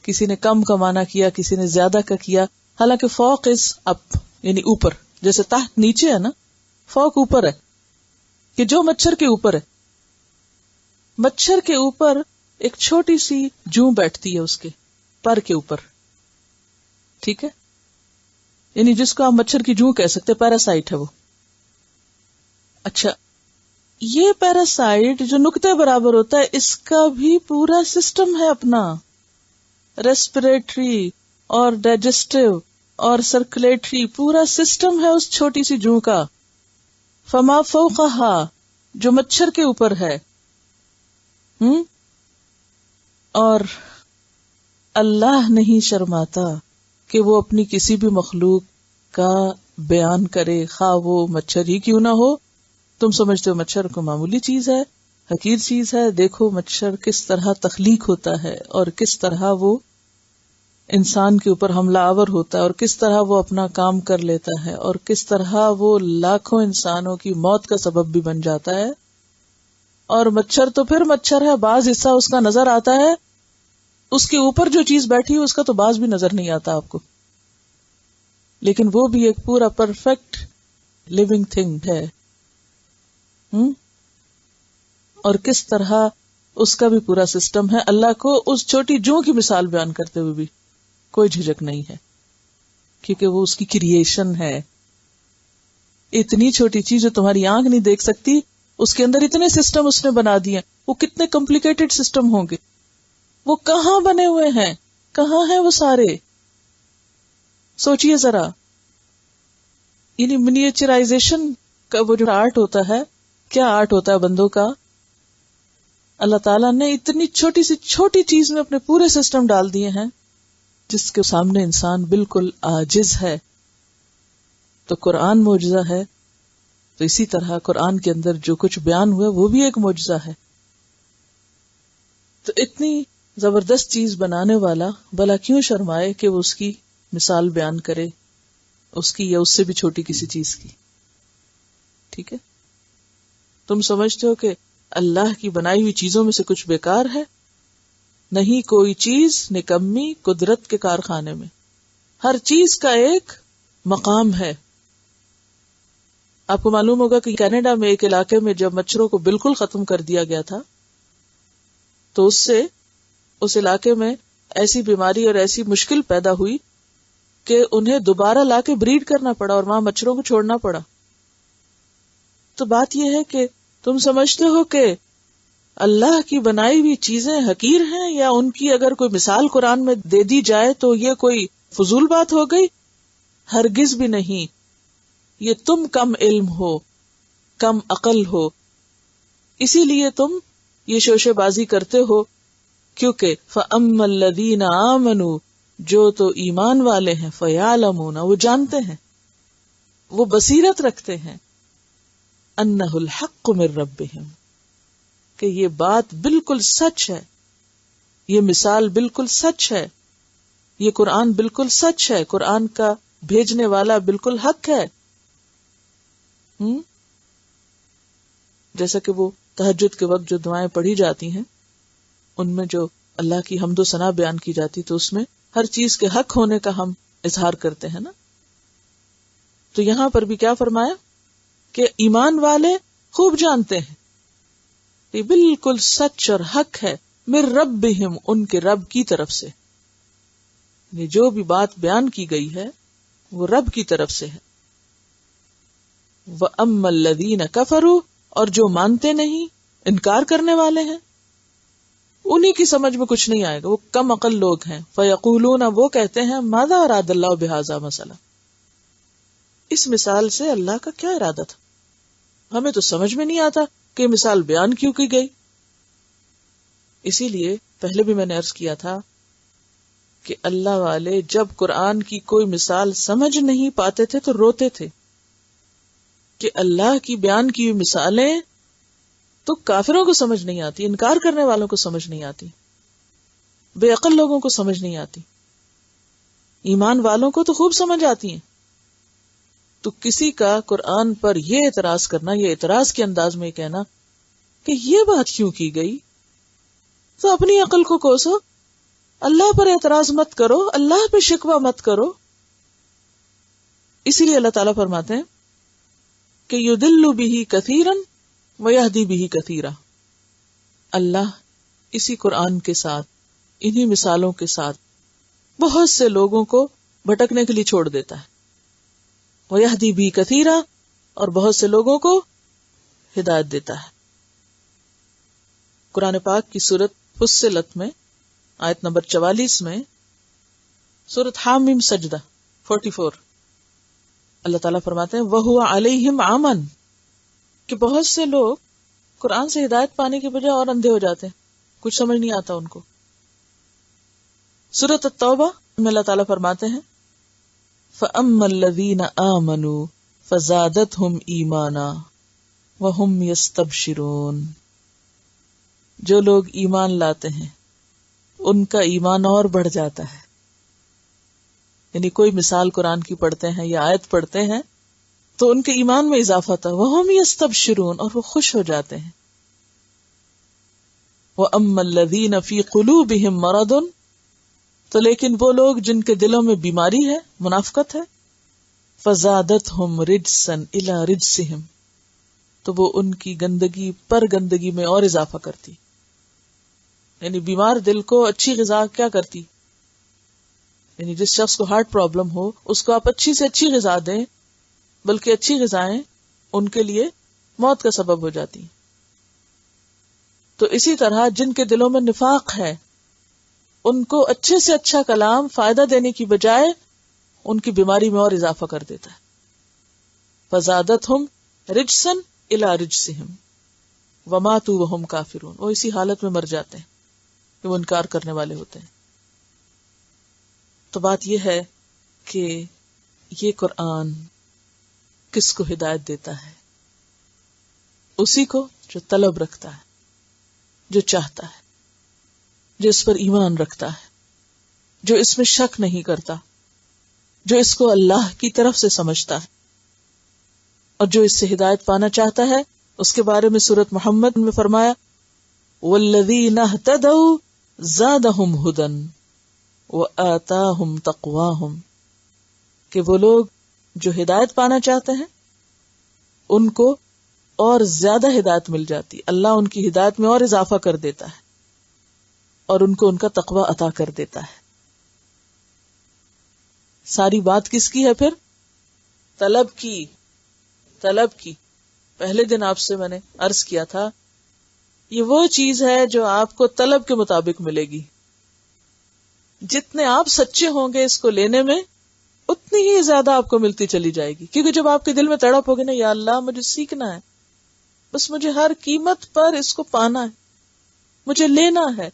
کسی نے کم کا معنی کیا، کسی نے زیادہ کا کیا، حالانکہ فوق از اپ یعنی اوپر، جیسے تحت نیچے ہے نا، فوق اوپر ہے کہ جو مچھر کے اوپر ہے۔ مچھر کے اوپر ایک چھوٹی سی جوں بیٹھتی ہے اس کے پر کے اوپر، ٹھیک ہے، یعنی جس کو آپ مچھر کی جوں کہہ سکتے، پیراسائٹ ہے وہ۔ اچھا، یہ پیراسائٹ جو نقطے برابر ہوتا ہے اس کا بھی پورا سسٹم ہے اپنا، ریسپریٹری اور ڈائجسٹو اور سرکولیٹری پورا سسٹم ہے اس چھوٹی سی جوں کا۔ فما فوقہا جو مچھر کے اوپر ہے، اور اللہ نہیں شرماتا کہ وہ اپنی کسی بھی مخلوق کا بیان کرے، خواہ وہ مچھر ہی کیوں نہ ہو۔ تم سمجھتے ہو مچھر کو معمولی چیز ہے، حقیر چیز ہے، دیکھو مچھر کس طرح تخلیق ہوتا ہے اور کس طرح وہ انسان کے اوپر حملہ آور ہوتا ہے اور کس طرح وہ اپنا کام کر لیتا ہے اور کس طرح وہ لاکھوں انسانوں کی موت کا سبب بھی بن جاتا ہے۔ اور مچھر تو پھر مچھر ہے، بعض حصہ اس کا نظر آتا ہے، اس کے اوپر جو چیز بیٹھی ہے اس کا تو بعض بھی نظر نہیں آتا آپ کو، لیکن وہ بھی ایک پورا پرفیکٹ لیونگ تھنگ ہے۔ اور کس طرح اس کا بھی پورا سسٹم ہے۔ اللہ کو اس چھوٹی جوں کی مثال بیان کرتے ہوئے بھی کوئی جھجک نہیں ہے، کیونکہ وہ اس کی کریشن ہے۔ اتنی چھوٹی چیز جو تمہاری آنکھ نہیں دیکھ سکتی، اس کے اندر اتنے سسٹم اس نے بنا دیے، وہ کتنے کمپلیکیٹڈ سسٹم ہوں گے، وہ کہاں بنے ہوئے ہیں، کہاں ہیں وہ سارے، سوچئے ذرا۔ یعنی منیچرائزیشن کا وہ جو آرٹ ہوتا ہے، کیا آرٹ ہوتا ہے بندوں کا، اللہ تعالیٰ نے اتنی چھوٹی سی چھوٹی چیز میں اپنے پورے سسٹم ڈال دیے ہیں جس کے سامنے انسان بالکل عاجز ہے۔ تو قرآن معجزہ ہے، تو اسی طرح قرآن کے اندر جو کچھ بیان ہوا وہ بھی ایک معجزہ ہے۔ تو اتنی زبردست چیز بنانے والا بھلا کیوں شرمائے کہ وہ اس کی مثال بیان کرے، اس کی یا اس سے بھی چھوٹی کسی چیز کی، ٹھیک ہے۔ تم سمجھتے ہو کہ اللہ کی بنائی ہوئی چیزوں میں سے کچھ بیکار ہے؟ نہیں، کوئی چیز نکمی قدرت کے کارخانے میں، ہر چیز کا ایک مقام ہے۔ آپ کو معلوم ہوگا کہ کینیڈا میں ایک علاقے میں جب مچھروں کو بالکل ختم کر دیا گیا تھا تو اس سے اس علاقے میں ایسی بیماری اور ایسی مشکل پیدا ہوئی کہ انہیں دوبارہ لا کے بریڈ کرنا پڑا اور وہاں مچھروں کو چھوڑنا پڑا. تو بات یہ ہے کہ تم سمجھتے ہو کہ اللہ کی بنائی ہوئی چیزیں حقیر ہیں، یا ان کی اگر کوئی مثال قرآن میں دے دی جائے تو یہ کوئی فضول بات ہو گئی؟ ہرگز بھی نہیں. یہ تم کم علم ہو، کم عقل ہو، اسی لیے تم یہ شوشے بازی کرتے ہو. کیونکہ فَأَمَّا الَّذِينَ آمَنُوا، جو تو ایمان والے ہیں، فَيَعْلَمُونَ، وہ جانتے ہیں، وہ بصیرت رکھتے ہیں، أَنَّهُ الْحَقُّ مِن رَبِّهِمْ، کہ یہ بات بالکل سچ ہے، یہ مثال بالکل سچ ہے، یہ قرآن بالکل سچ ہے، قرآن کا بھیجنے والا بالکل حق ہے. جیسا کہ وہ تہجد کے وقت جو دعائیں پڑھی جاتی ہیں ان میں جو اللہ کی حمد و ثنا بیان کی جاتی، تو اس میں ہر چیز کے حق ہونے کا ہم اظہار کرتے ہیں نا. تو یہاں پر بھی کیا فرمایا کہ ایمان والے خوب جانتے ہیں یہ بالکل سچ اور حق ہے، من ربہم، ان کے رب کی طرف سے. یہ جو بھی بات بیان کی گئی ہے وہ رب کی طرف سے ہے. وَأَمَّا الَّذِينَ كَفَرُوا، اور جو مانتے نہیں، انکار کرنے والے ہیں، انہی کی سمجھ میں کچھ نہیں آئے گا، وہ کم عقل لوگ ہیں. فَيَقُولُونَ، وہ کہتے ہیں، مَاذَا أَرَادَ اللَّهُ بِهَذَا مَثَلًا، اس مثال سے اللہ کا کیا ارادہ تھا؟ ہمیں تو سمجھ میں نہیں آتا کہ مثال بیان کیوں کی گئی. اسی لیے پہلے بھی میں نے عرض کیا تھا کہ اللہ والے جب قرآن کی کوئی مثال سمجھ نہیں پاتے تھے تو روتے تھے کہ اللہ کی بیان کی ہوئی مثالیں تو کافروں کو سمجھ نہیں آتی، انکار کرنے والوں کو سمجھ نہیں آتی، بے عقل لوگوں کو سمجھ نہیں آتی، ایمان والوں کو تو خوب سمجھ آتی ہیں. تو کسی کا قرآن پر یہ اعتراض کرنا، یہ اعتراض کے انداز میں کہنا کہ یہ بات کیوں کی گئی، تو اپنی عقل کو کوسو، اللہ پر اعتراض مت کرو، اللہ پہ شکوہ مت کرو. اسی لیے اللہ تعالیٰ فرماتے ہیں کہ یضل بہ کثیرا ویہدی بہ کثیرا. اللہ اسی قرآن کے ساتھ، انہی مثالوں کے ساتھ بہت سے لوگوں کو بھٹکنے کے لیے چھوڑ دیتا ہے. ویہدی بہ کثیرا، اور بہت سے لوگوں کو ہدایت دیتا ہے. قرآن پاک کی سورۃ فصلت میں آیت نمبر 44 میں، سورۃ حامیم سجدہ 44، اللہ تعالیٰ فرماتے ہیں وَهُوَ عَلَيْهِمْ عَمًا، کہ بہت سے لوگ قرآن سے ہدایت پانے کے بجائے اور اندھے ہو جاتے ہیں، کچھ سمجھ نہیں آتا ان کو. سورۃ التوبہ میں اللہ تعالیٰ فرماتے ہیں فَأَمَّا الَّذِينَ آمَنُوا فَزَادَتْهُمْ إِيمَانًا وَهُمْ يَسْتَبْشِرُونَ، جو لوگ ایمان لاتے ہیں ان کا ایمان اور بڑھ جاتا ہے. یعنی کوئی مثال قرآن کی پڑھتے ہیں یا آیت پڑھتے ہیں تو ان کے ایمان میں اضافہ تھا. وَهُمْ يَسْتَبْشِرُونَ، اور وہ خوش ہو جاتے ہیں. وَأَمَّا الَّذِينَ فِي قُلُوبِهِمْ مَرَضٌ، تو لیکن وہ لوگ جن کے دلوں میں بیماری ہے، منافقت ہے، فَزَادَتْهُمْ رِجْسًا إِلَى رِجْسِهِمْ، تو وہ ان کی گندگی پر گندگی میں اور اضافہ کرتی. یعنی بیمار دل کو اچھی غذا کیا کرتی، یعنی جس شخص کو ہارٹ پرابلم ہو اس کو آپ اچھی سے اچھی غذا دیں، بلکہ اچھی غذائیں ان کے لیے موت کا سبب ہو جاتی. تو اسی طرح جن کے دلوں میں نفاق ہے ان کو اچھے سے اچھا کلام فائدہ دینے کی بجائے ان کی بیماری میں اور اضافہ کر دیتا ہے. فَزَادَتْهُمْ رِجْسًا إِلَى رِجْسِهِمْ وَمَاتُوا وَهُمْ كَافِرُونَ، وہ اسی حالت میں مر جاتے ہیں کہ وہ انکار کرنے والے ہوتے ہیں. تو بات یہ ہے کہ یہ قرآن کس کو ہدایت دیتا ہے؟ اسی کو جو طلب رکھتا ہے، جو چاہتا ہے، جو اس پر ایمان رکھتا ہے، جو اس میں شک نہیں کرتا، جو اس کو اللہ کی طرف سے سمجھتا ہے اور جو اس سے ہدایت پانا چاہتا ہے. اس کے بارے میں سورۃ محمد میں فرمایا وَالَّذِينَ اهْتَدَوْا زَادَهُمْ هُدًى وَآتَاهُمْ تَقْوَاهُمْ، کہ وہ لوگ جو ہدایت پانا چاہتے ہیں ان کو اور زیادہ ہدایت مل جاتی، اللہ ان کی ہدایت میں اور اضافہ کر دیتا ہے اور ان کو ان کا تقوی عطا کر دیتا ہے. ساری بات کس کی ہے پھر؟ طلب کی. طلب کی. پہلے دن آپ سے میں نے عرض کیا تھا یہ وہ چیز ہے جو آپ کو طلب کے مطابق ملے گی. جتنے آپ سچے ہوں گے اس کو لینے میں اتنی ہی زیادہ آپ کو ملتی چلی جائے گی. کیونکہ جب آپ کے دل میں تڑپ ہوگی نا، یا اللہ مجھے سیکھنا ہے، بس مجھے ہر قیمت پر اس کو پانا ہے، مجھے لینا ہے،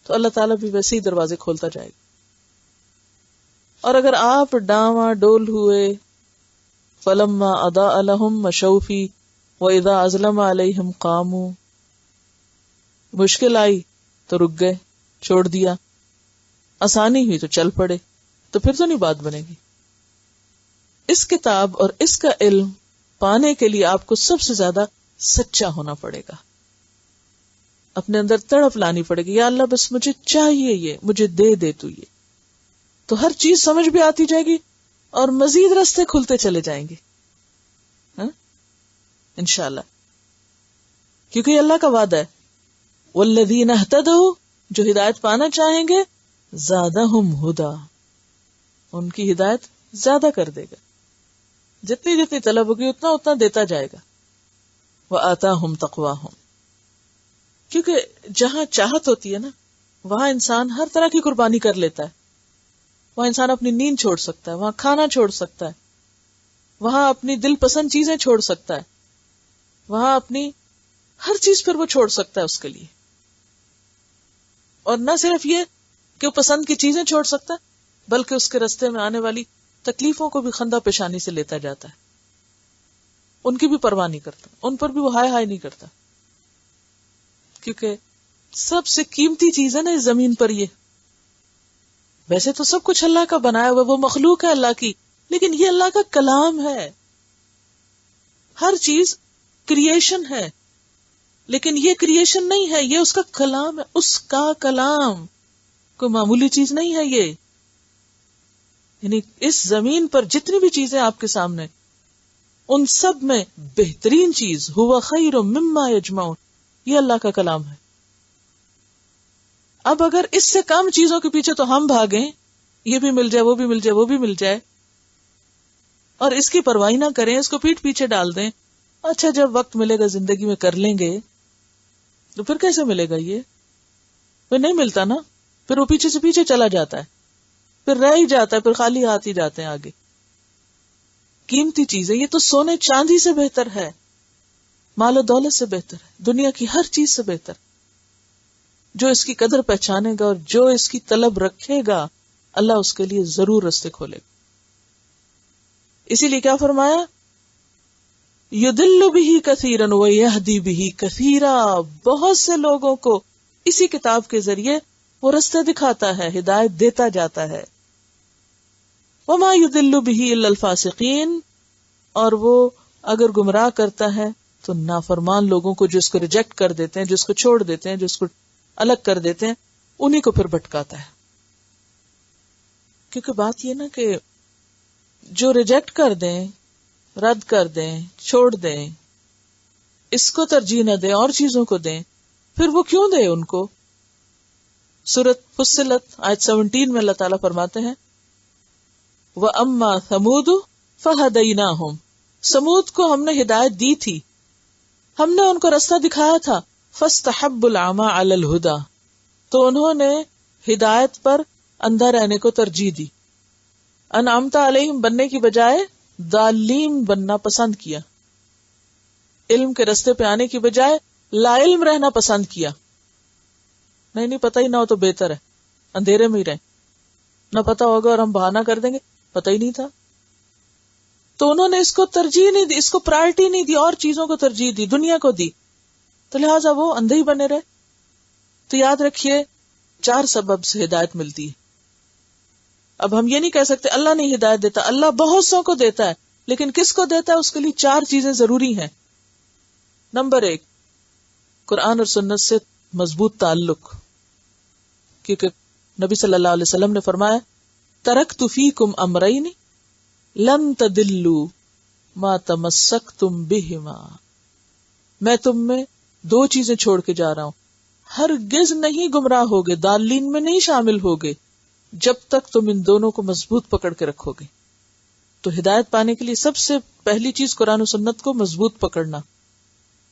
تو اللہ تعالیٰ بھی ویسے ہی دروازے کھولتا جائے گا. اور اگر آپ ڈاواں ڈول ہوئے، فلما اضاء لهم مشوا فيه واذا اظلم عليهم قاموا، مشکل آئی تو رک گئے، چھوڑ دیا، آسانی ہوئی تو چل پڑے، تو پھر تو نہیں بات بنے گی. اس کتاب اور اس کا علم پانے کے لیے آپ کو سب سے زیادہ سچا ہونا پڑے گا. اپنے اندر تڑپ لانی پڑے گی، یا اللہ بس مجھے چاہیے یہ، مجھے دے دے تو یہ. تو ہر چیز سمجھ بھی آتی جائے گی اور مزید راستے کھلتے چلے جائیں گے انشاءاللہ. کیونکہ یہ اللہ کا وعدہ ہے، والذین اہتدوا، جو ہدایت پانا چاہیں گے، زادہم ہدا، ان کی ہدایت زیادہ کر دے گا. جتنی جتنی طلب ہوگی اتنا اتنا دیتا جائے گا. وآتاہم تقواہم، کیونکہ جہاں چاہت ہوتی ہے نا وہاں انسان ہر طرح کی قربانی کر لیتا ہے. وہاں انسان اپنی نیند چھوڑ سکتا ہے، وہاں کھانا چھوڑ سکتا ہے، وہاں اپنی دل پسند چیزیں چھوڑ سکتا ہے، وہاں اپنی ہر چیز پھر وہ چھوڑ سکتا ہے اس کے لیے. اور نہ صرف یہ کہ وہ پسند کی چیزیں چھوڑ سکتا ہے، بلکہ اس کے راستے میں آنے والی تکلیفوں کو بھی خندہ پیشانی سے لیتا جاتا ہے. ان کی بھی پرواہ نہیں کرتا، ان پر بھی وہ ہائے ہائے نہیں کرتا. کیونکہ سب سے قیمتی چیز ہے نا اس زمین پر یہ. ویسے تو سب کچھ اللہ کا بنایا ہوا، وہ مخلوق ہے اللہ کی، لیکن یہ اللہ کا کلام ہے. ہر چیز کریشن ہے، لیکن یہ کریشن نہیں ہے، یہ اس کا کلام ہے. اس کا کلام کوئی معمولی چیز نہیں ہے یہ. یعنی اس زمین پر جتنی بھی چیزیں آپ کے سامنے، ان سب میں بہترین چیز ہوا خیر مما یجمعون، یہ اللہ کا کلام ہے. اب اگر اس سے کم چیزوں کے پیچھے تو ہم بھاگیں، یہ بھی مل جائے، وہ بھی مل جائے، وہ بھی مل جائے، اور اس کی پرواہ نہ کریں، اس کو پیٹ پیچھے ڈال دیں، اچھا جب وقت ملے گا زندگی میں کر لیں گے، تو پھر کیسے ملے گا یہ؟ پھر نہیں ملتا نا، پھر وہ پیچھے سے پیچھے چلا جاتا ہے، پھر رہ ہی جاتا ہے، پھر خالی ہاتھ ہی جاتے ہیں آگے. قیمتی چیزیں یہ تو سونے چاندی سے بہتر ہے، مال و دولت سے بہتر ہے، دنیا کی ہر چیز سے بہتر. جو اس کی قدر پہچانے گا اور جو اس کی طلب رکھے گا، اللہ اس کے لیے ضرور راستے کھولے گا. اسی لیے کیا فرمایا؟ یضل بہ کثیرا ویہدی بہ کثیرا، بہت سے لوگوں کو اسی کتاب کے ذریعے وہ راستے دکھاتا ہے، ہدایت دیتا جاتا ہے. وما یضل بہ الا الفاسقین، اور وہ اگر گمراہ کرتا ہے تو نافرمان لوگوں کو، جو اس کو ریجیکٹ کر دیتے ہیں، جو اس کو چھوڑ دیتے ہیں، جو اس کو الگ کر دیتے ہیں، انہی کو پھر بھٹکاتا ہے. کیونکہ بات یہ نا کہ جو ریجیکٹ کر دیں، رد کر دیں، چھوڑ دیں، اس کو ترجیح نہ دیں اور چیزوں کو دیں، پھر وہ کیوں دے ان کو؟ سورۃ فصلت آیت 17 میں اللہ تعالیٰ فرماتے ہیں وَأَمَّا ثَمُودُ فَهَدَيْنَاهُمْ، سمود کو ہم نے ہدایت دی تھی، ہم نے ان کو راستہ دکھایا تھا. فَاسْتَحَبُّوا الْعَمَىٰ عَلَى الْهُدَىٰ، تو انہوں نے ہدایت پر اندھا رہنے کو ترجیح دی. انعمت علیہم بننے کی بجائے ضالین بننا پسند کیا، علم کے راستے پہ آنے کی بجائے لا علم رہنا پسند کیا. نہیں پتہ ہی نہ ہو تو بہتر ہے، اندھیرے میں ہی رہیں، نہ پتہ ہوگا اور ہم بہانہ کر دیں گے پتہ ہی نہیں تھا. تو انہوں نے اس کو ترجیح نہیں دی، اس کو پرائرٹی نہیں دی، اور چیزوں کو ترجیح دی، دنیا کو دی، تو لہٰذا وہ اندھے ہی بنے رہے. تو یاد رکھیے 4 سبب سے ہدایت ملتی ہے. اب ہم یہ نہیں کہہ سکتے اللہ نہیں ہدایت دیتا، اللہ بہت سو کو دیتا ہے، لیکن کس کو دیتا ہے اس کے لیے 4 چیزیں ضروری ہیں. نمبر 1، قرآن اور سنت سے مضبوط تعلق، کیونکہ نبی صلی اللہ علیہ وسلم نے فرمایا ترکت فیکم امرین لن تدلوا ما تمسکتم بہما، میں تم میں 2 چیزیں چھوڑ کے جا رہا ہوں، ہرگز نہیں گمراہ ہوگے، دالین میں نہیں شامل ہوگے جب تک تم ان دونوں کو مضبوط پکڑ کے رکھو گے. تو ہدایت پانے کے لیے سب سے پہلی چیز قرآن و سنت کو مضبوط پکڑنا،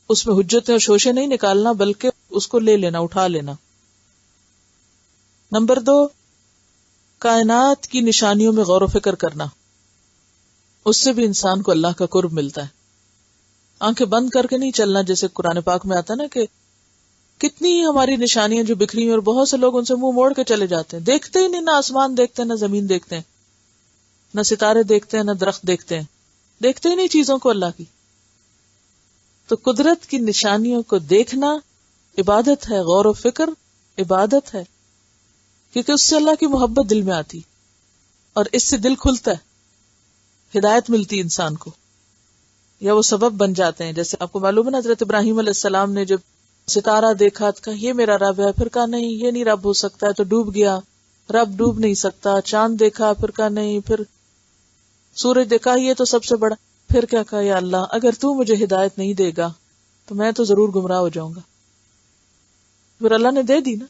اس میں حجتیں اور شوشے نہیں نکالنا بلکہ اس کو لے لینا، اٹھا لینا. نمبر 2، کائنات کی نشانیوں میں غور و فکر کرنا. اس سے بھی انسان کو اللہ کا قرب ملتا ہے. آنکھیں بند کر کے نہیں چلنا، جیسے قرآن پاک میں آتا ہے نا کہ کتنی ہماری نشانیاں جو بکھری ہیں اور بہت سے لوگ ان سے منہ موڑ کے چلے جاتے ہیں، دیکھتے ہی نہیں، نہ آسمان دیکھتے ہیں، نہ زمین دیکھتے ہیں، نہ ستارے دیکھتے ہیں، نہ درخت دیکھتے ہیں، دیکھتے ہی نہیں چیزوں کو اللہ کی. تو قدرت کی نشانیوں کو دیکھنا عبادت ہے، غور و فکر عبادت ہے، کیونکہ اس سے اللہ کی محبت دل میں آتی اور اس سے دل کھلتا ہے، ہدایت ملتی انسان کو، یا وہ سبب بن جاتے ہیں. جیسے آپ کو معلوم ہے حضرت ابراہیم علیہ السلام نے جب ستارہ دیکھا تو کہا یہ میرا رب ہے، پھر کہا نہیں یہ نہیں رب ہو سکتا ہے، تو ڈوب گیا، رب ڈوب نہیں سکتا. چاند دیکھا، پھر کہا نہیں، پھر سورج دیکھا یہ تو سب سے بڑا، پھر کیا کہا یا اللہ اگر تو مجھے ہدایت نہیں دے گا تو میں تو ضرور گمراہ ہو جاؤں گا. پھر اللہ نے دے دی نا.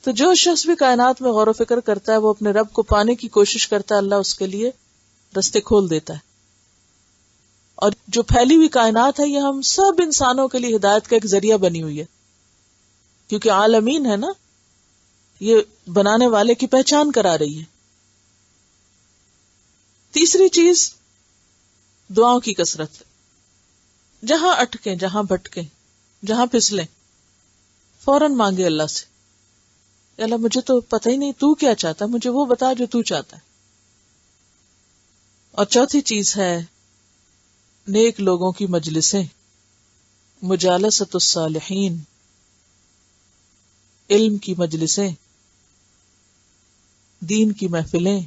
تو جو شخص بھی کائنات میں غور و فکر کرتا ہے وہ اپنے رب کو پانے کی کوشش کرتا ہے، اللہ اس کے لیے رستے کھول دیتا ہے. اور جو پھیلی ہوئی کائنات ہے یہ ہم سب انسانوں کے لیے ہدایت کا ایک ذریعہ بنی ہوئی ہے، کیونکہ عالمین ہے نا، یہ بنانے والے کی پہچان کرا رہی ہے. تیسری چیز دعاؤں کی کثرت. جہاں اٹکیں، جہاں بھٹکیں، جہاں پھسلیں، فوراً مانگے اللہ سے، اللہ مجھے تو پتہ ہی نہیں تو کیا چاہتا، مجھے وہ بتا جو تو چاہتا ہے. اور چوتھی چیز ہے نیک لوگوں کی مجلسیں، مجالست الصالحین، علم کی مجلسیں، دین کی محفلیں،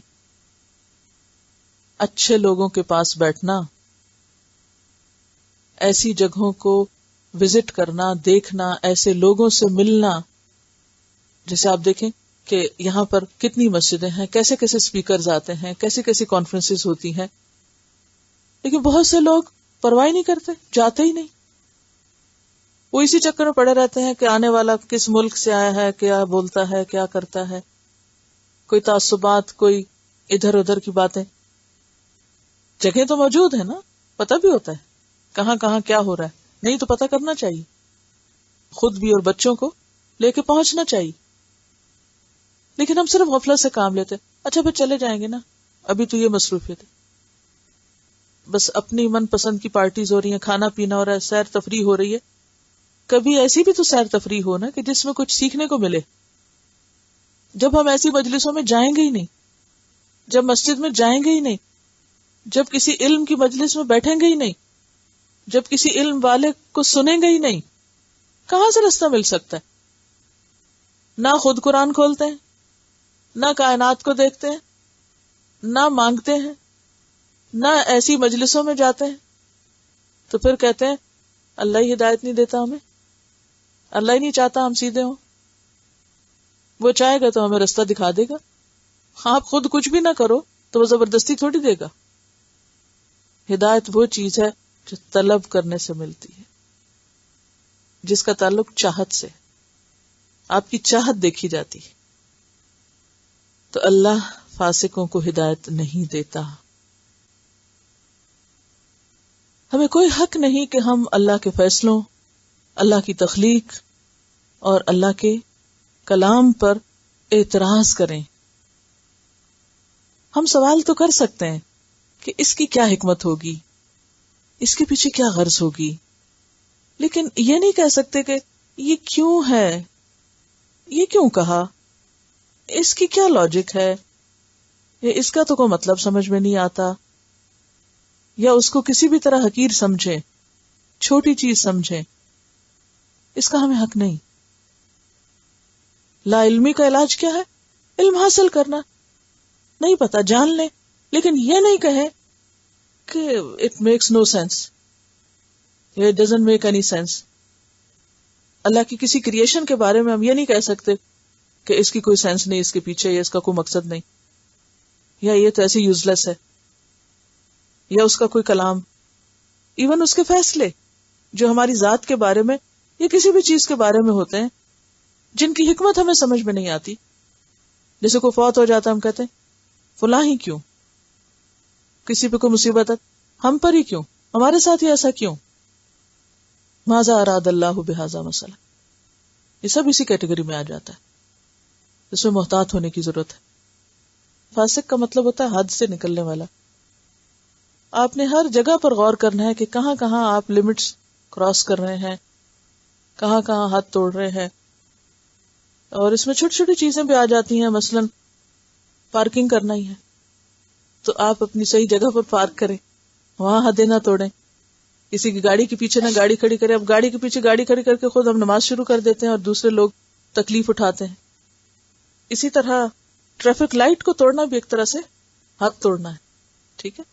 اچھے لوگوں کے پاس بیٹھنا، ایسی جگہوں کو وزٹ کرنا، دیکھنا، ایسے لوگوں سے ملنا. جیسے آپ دیکھیں کہ یہاں پر کتنی مسجدیں ہیں، کیسے کیسے سپیکرز آتے ہیں، کیسی کیسی کانفرنسز ہوتی ہیں، لیکن بہت سے لوگ پرواہ نہیں کرتے، جاتے ہی نہیں. وہ اسی چکر میں پڑے رہتے ہیں کہ آنے والا کس ملک سے آیا ہے، کیا بولتا ہے، کیا کرتا ہے، کوئی تعصبات، کوئی ادھر ادھر کی باتیں. جگہ تو موجود ہے نا، پتہ بھی ہوتا ہے کہاں کہاں کیا ہو رہا ہے، نہیں تو پتہ کرنا چاہیے، خود بھی اور بچوں کو لے کے پہنچنا چاہیے. لیکن ہم صرف غفلت سے کام لیتے، اچھا پھر چلے جائیں گے نا، ابھی تو یہ مصروفیت ہے. بس اپنی من پسند کی پارٹیز ہو رہی ہیں، کھانا پینا ہو رہا ہے، سیر تفریح ہو رہی ہے. کبھی ایسی بھی تو سیر تفریح ہو نا کہ جس میں کچھ سیکھنے کو ملے. جب ہم ایسی مجلسوں میں جائیں گے ہی نہیں، جب مسجد میں جائیں گے ہی نہیں، جب کسی علم کی مجلس میں بیٹھیں گے ہی نہیں، جب کسی علم والے کو سنیں گے ہی نہیں، کہاں سے رستہ مل سکتا ہے؟ نہ خود قرآن کھولتے ہیں، نہ کائنات کو دیکھتے ہیں، نہ مانگتے ہیں، نہ ایسی مجلسوں میں جاتے ہیں، تو پھر کہتے ہیں اللہ ہی ہدایت نہیں دیتا ہمیں، اللہ ہی نہیں چاہتا ہم سیدھے ہوں. وہ چاہے گا تو ہمیں رستہ دکھا دے گا. آپ خود کچھ بھی نہ کرو تو وہ زبردستی تھوڑی دے گا. ہدایت وہ چیز ہے جو طلب کرنے سے ملتی ہے، جس کا تعلق چاہت سے، آپ کی چاہت دیکھی جاتی ہے. تو اللہ فاسقوں کو ہدایت نہیں دیتا. ہمیں کوئی حق نہیں کہ ہم اللہ کے فیصلوں، اللہ کی تخلیق اور اللہ کے کلام پر اعتراض کریں. ہم سوال تو کر سکتے ہیں کہ اس کی کیا حکمت ہوگی، اس کے پیچھے کیا غرض ہوگی، لیکن یہ نہیں کہہ سکتے کہ یہ کیوں ہے، یہ کیوں کہا، اس کی کیا لاجک ہے، یا اس کا تو کوئی مطلب سمجھ میں نہیں آتا، یا اس کو کسی بھی طرح حقیر سمجھیں، چھوٹی چیز سمجھیں. اس کا ہمیں حق نہیں. لا علمی کا علاج کیا ہے؟ علم حاصل کرنا. نہیں پتا جان لیں، لیکن یہ نہیں کہیں کہ it makes no sense, it doesn't make any sense. اللہ کی کسی کریشن کے بارے میں ہم یہ نہیں کہہ سکتے کہ اس کی کوئی سینس نہیں، اس کے پیچھے، یا اس کا کوئی مقصد نہیں، یا یہ تو ایسے یوز لیس ہے، یا اس کا کوئی کلام، ایون اس کے فیصلے جو ہماری ذات کے بارے میں یہ کسی بھی چیز کے بارے میں ہوتے ہیں جن کی حکمت ہمیں سمجھ میں نہیں آتی. جیسے کوئی فوت ہو جاتا ہم کہتے ہیں فلاں ہی کیوں, کسی پہ کوئی مصیبت ہے ہم پر ہی کیوں, ہمارے ساتھ ہی ایسا کیوں, ماذا اراد اللہ بہذا مسئلہ, یہ سب اسی کیٹیگری میں آ جاتا ہے. اس میں محتاط ہونے کی ضرورت ہے. فاسق کا مطلب ہوتا ہے حد سے نکلنے والا. آپ نے ہر جگہ پر غور کرنا ہے کہ کہاں کہاں آپ لمٹس کراس کر رہے ہیں, کہاں کہاں حد توڑ رہے ہیں. اور اس میں چھوٹی چھوٹی چیزیں بھی آ جاتی ہیں, مثلا پارکنگ کرنا ہی ہے تو آپ اپنی صحیح جگہ پر پارک کریں, وہاں حدیں نہ توڑیں. کسی کی گاڑی کے پیچھے نہ گاڑی کھڑی کریں. اب گاڑی کے پیچھے گاڑی کھڑی کر کے خود ہم نماز شروع کر دیتے ہیں اور دوسرے لوگ تکلیف اٹھاتے ہیں. اسی طرح ٹریفک لائٹ کو توڑنا بھی ایک طرح سے حد توڑنا ہے. ٹھیک ہے,